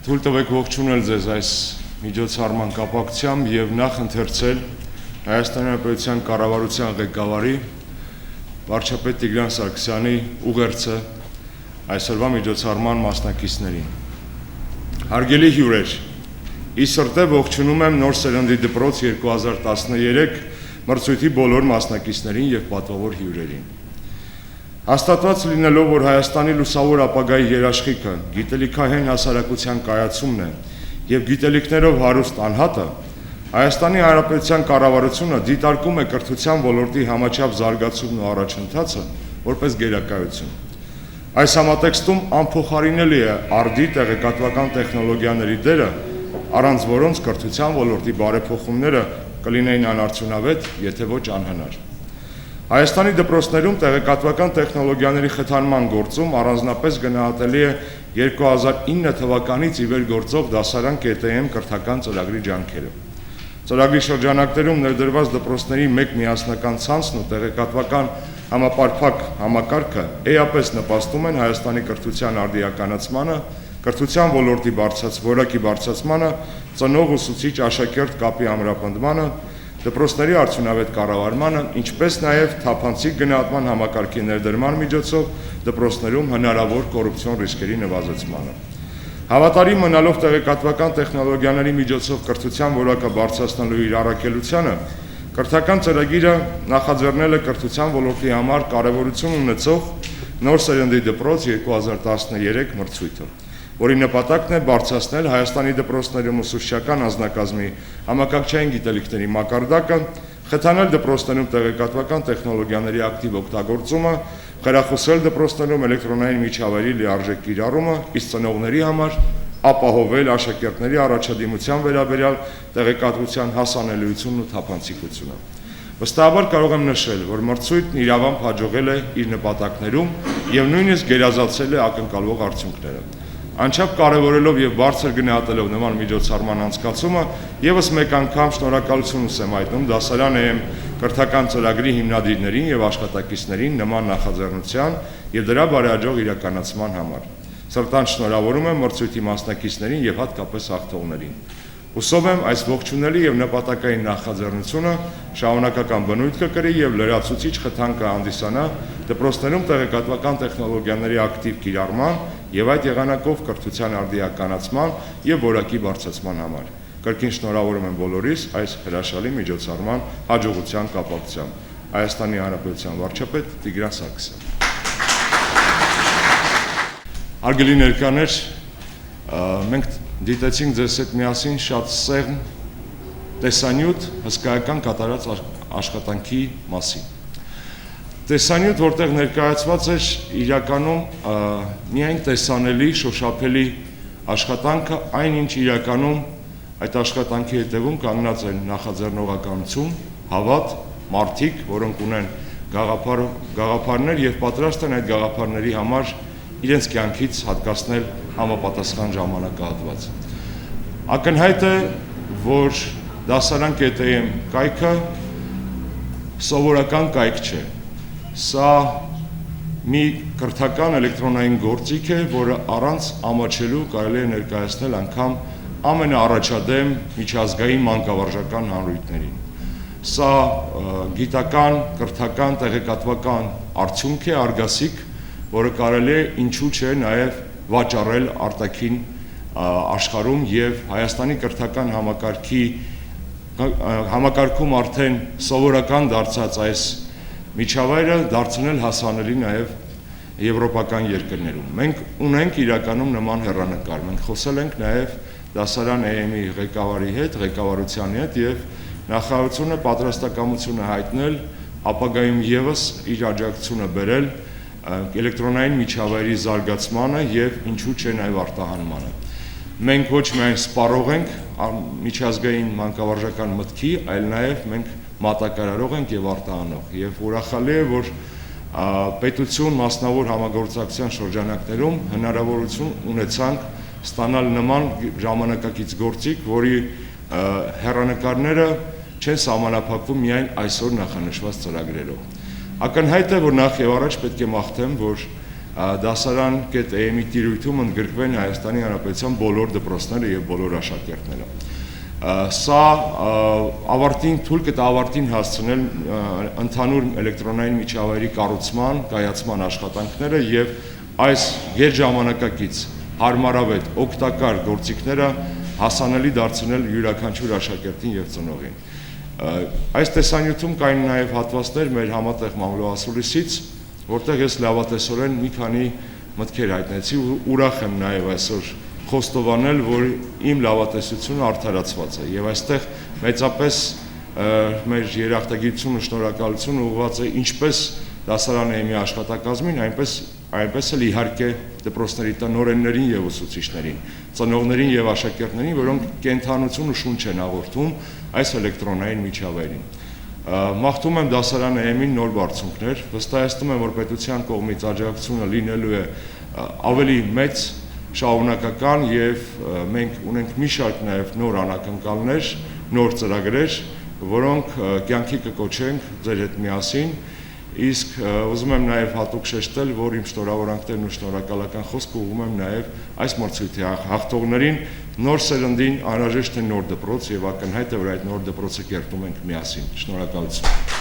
Թույլ տվեք ողջունել ձեզ այս միջոցառման կապակցությամբ եւ նախ ընթերցել Հայաստանի Հանրապետության կառավարության ղեկավարի վարչապետ Տիգրան Սարգսյանի ուղերձը այսօրվա միջոցառման մասնակիցներին։ Հարգելի հյուրեր, ի սրտե ողջունում եմ Նոր սերնդի դպրոց 2013 մրցույթի բոլոր մասնակիցներին եւ պատվավոր հյուրերին։ Հաստատված լինելով, որ Հայաստանի լուսավոր ապագայի երաշխիքը գիտելիքահեն հասարակության կայացումն է եւ գիտելիքներով հարուստ անհատը, Հայաստանի Հանրապետության կառավարությունը դիտարկում է կրթության ոլորտի համաչափ զարգացումն ու առաջընթացը որպես գերակայություն։ Այս համատեքստում անփոխարինելի է արդի տեղեկատվական տեխնոլոգիաների դերը, առանց որոնց կրթության ոլորտի բարեփոխումները կլինեին անարդյունավետ, եթե ոչ անհնար։ Հայաստանի դպրոցներում տեղեկատվական տեխնոլոգիաների խթանման գործում առանձնապես գնահատելի է 2009 թվականից ի վեր գործող դասարան ԿՏՄ կրթական ծրագրի ջանքերը։ Ծրագրի շրջանակներում ներդրված դպրոցների մեկ միասնական ցանցն ու տեղեկատվական համապարփակ համակարգը էապես նպաստում են Հայաստանի կրթության արդիականացմանը, կրթության ոլորտի որակի բարձրացմանը, ծնող ուսուցիչ աշակերտ կապի ամրապնդմանը, դպրոցների արդյունավետ կառավարմանը, ինչպես նաև թափանցիկ գնահատման համակարգի ներդրման միջոցով դպրոցներում հնարավոր կոռուպցիոն ռիսկերի նվազեցմանը։ Հավատարիմ մնալով տեղեկատվական տեխնոլոգիաների միջոցով կրթության որակը բարձրացնելու իր առաքելությանը, կրթական ծրագիրը նախաձեռնել է կրթության ոլորտի համար կարևորություն ունեցող Նոր սերնդի դպրոց 2013 մրցույթը, որի նպատակն է բարձրացնել Հայաստանի դպրոցներում ուսուցչական անձնակազմի համակարգչային գիտելիքների մակարդակը, խթանել դպրոցներում տեղեկատվական տեխնոլոգիաների ակտիվ օգտագործումը, խրախուսել դպրոցներում էլեկտրոնային միջավայրի լիարժեք կիրառումը, իսկ ծնողների համար ապահովել աշակերտների առաջադիմության վերաբերյալ տեղեկատվության հասանելիությունն ու թափանցիկությունը։ Վստահաբար կարող եմ նշել, որ մրցույթն իրավամբ հաջողել է իր նպատակներում եւ նույնիսկ գերազանցել է ակնկալվող արդյունքները։ Անչափ կարևորելով եւ բարձր գնահատելով նման միջոցառման անցկացումը, եւս մեկ անգամ շնորհակալություն եմ հայտնում դասարան ԵՄ կրթական ծրագրի հիմնադիրներին եւ աշխատակիցներին նման նախաձեռնության եւ դրա բարեհաջող իրականացման համար։ Սրտան շնորհավորում եմ մրցույթի մասնակիցներին եւ հատկապես հաղթողներին։ Հուսով եմ այս ողջունելի եւ նպատակային նախաձեռնությունը շարունակական բնույթ կկրի եւ լրացուցիչ խթան կհանդիսանա դպրոցներում տեղեկատվական տեխնոլոգիաների ակտիվ կիրառման եւ այդ եղանակով կրթության արդիականացման եւ որակի բարձրացման համար։ Կրկին շնորհավորում եմ բոլորիս այս հրաշալի միջոցառման հաջողության կապակցությամբ։ Հայաստանի Հանրապետության վարչապետ Տիգրան Սարգսյան։ Հարգելի ներկաներ, մենք դիտեցինք ձեզ հետ միասին շատ սեղմ տեսանյութ հսկայական կատարած աշխատանքի մասին։ Տեսանյութ, որտեղ ներկայացված էր իրականում միայն տեսանելի, շոշափելի աշխատանքը, այնինչ իրականում այդ աշխատանքի հետևում կանգնած են նախաձեռնողականություն, հավատ, մարդիկ, որոնք ունեն գաղափարներ եւ պատրաստ են այդ գաղափարների համար իրենց կյանքից հատկացնել համապատասխան ժամանակահատված։ Ակնհայտ է, որ դասարան ԿՏՄ կայքը սովորական կայք չէ։ Սա մի կրթական էլեկտրոնային գործիք է, որը առանց ամաչելու կարելի է ներկայացնել անգամ ամենաառաջադեմ միջազգային մանկավարժական հանրույթներին։ Սա գիտական, կրթական, տեղեկատվական արդյունք է, արգասիկ, որը կարելի է ինչու չէ նաև վաճառել արտաքին աշխարհում եւ Հայաստանի կրթական համակարգում արդեն սովորական դարձած այս միջավայրը դարձնել հասանելի նաև եվրոպական երկրներում։ Մենք ունենք իրականում նման հեռանկար։ Մենք խոսել ենք նաև դասարան ԵՄ-ի ղեկավարի հետ, ղեկավարության հետ եւ նախարարությունը պատրաստակամություն է հայտնել ապագայում եւս իր աջակցությունը բերել էլեկտրոնային միջավայրի զարգացմանը եւ ինչու՞ չէ նաեւ արտահանմանը։ Մենք ոչ միայն սպառող ենք միջազգային մանկավարժական մտքի, այլ նաեւ մենք մատակարարող ենք եւ արտահանող։ Եվ ուրախալի է, որ պետություն մասնավոր համագործակցության շրջանակներում հնարավորություն ունեցանք ստանալ նման ժամանակակից գործիք, որի հեռանկարները չեն սահմանափակվում միայն այսօր նախանշված ծրագրերով։ Ակնհայտ է, որ նախ եւ առաջ պետք է մաղթեմ, որ դասարան.am-ի տիրույթում ընդգրկվեն Հայաստանի Հանրապետության բոլոր դպրոցները եւ բոլոր աշակերտները։ Սա ավարտին թույլ կտա ավարտին հասցնել ընդհանուր էլեկտրոնային միջավայրի կառուցման, կայացման աշխատանքները եւ այս գերժամանակակից հարմարավետ օգտակար գործիքները հասանելի դարձնել յուրաքանչյուր աշակերտին եւ ծնողին։ Այս տեսանյութում կային նաեւ հատվածներ մեր համատեղ մամլոասուլիսից, որտեղ ես լավատեսորեն մի քանի մտքեր հայտնեցի ու ուրախ եմ նաեւ այսօր խոստովանել, որ իմ լավատեսությունը արդարացված է եւ այստեղ մեծապես մեր երախտագիտությունը, շնորհակալությունը ուղղված է ինչպես դասարան-ը աշխատակազմին, այնպես էլ իհարկե դպրոցների տնօրեններին եւ ուսուցիչներին, ծնողներին եւ աշակերտներին, որոնք կենթանություն ու շունչ են հաղորդում այս էլեկտրոնային միջավայրին։ Մաղթում եմ դասարան-ը նոր բարձունքներ, վստահեցնում եմ, որ պետության կողմից աջակցությունը լինելու է ավելի մեծ, շարունակական եւ մենք ունենք մի շարք նաեւ նոր անակնկալներ, նոր ծրագրեր, որոնք կյանքի կկոչենք ձեր հետ միասին, իսկ ուզում եմ նաեւ հատուկ շեշտել, որ իմ շնորհավորանքներն ու շնորհակալական խոսքը ուղղում եմ նաեւ այս մրցույթի հաղթողներին, նոր սերնդին անհրաժեշտ է նոր դպրոց եւ ակնհայտ է, որ այդ նոր դպրոցը կերտում ենք միասին։ Շնորհակալություն։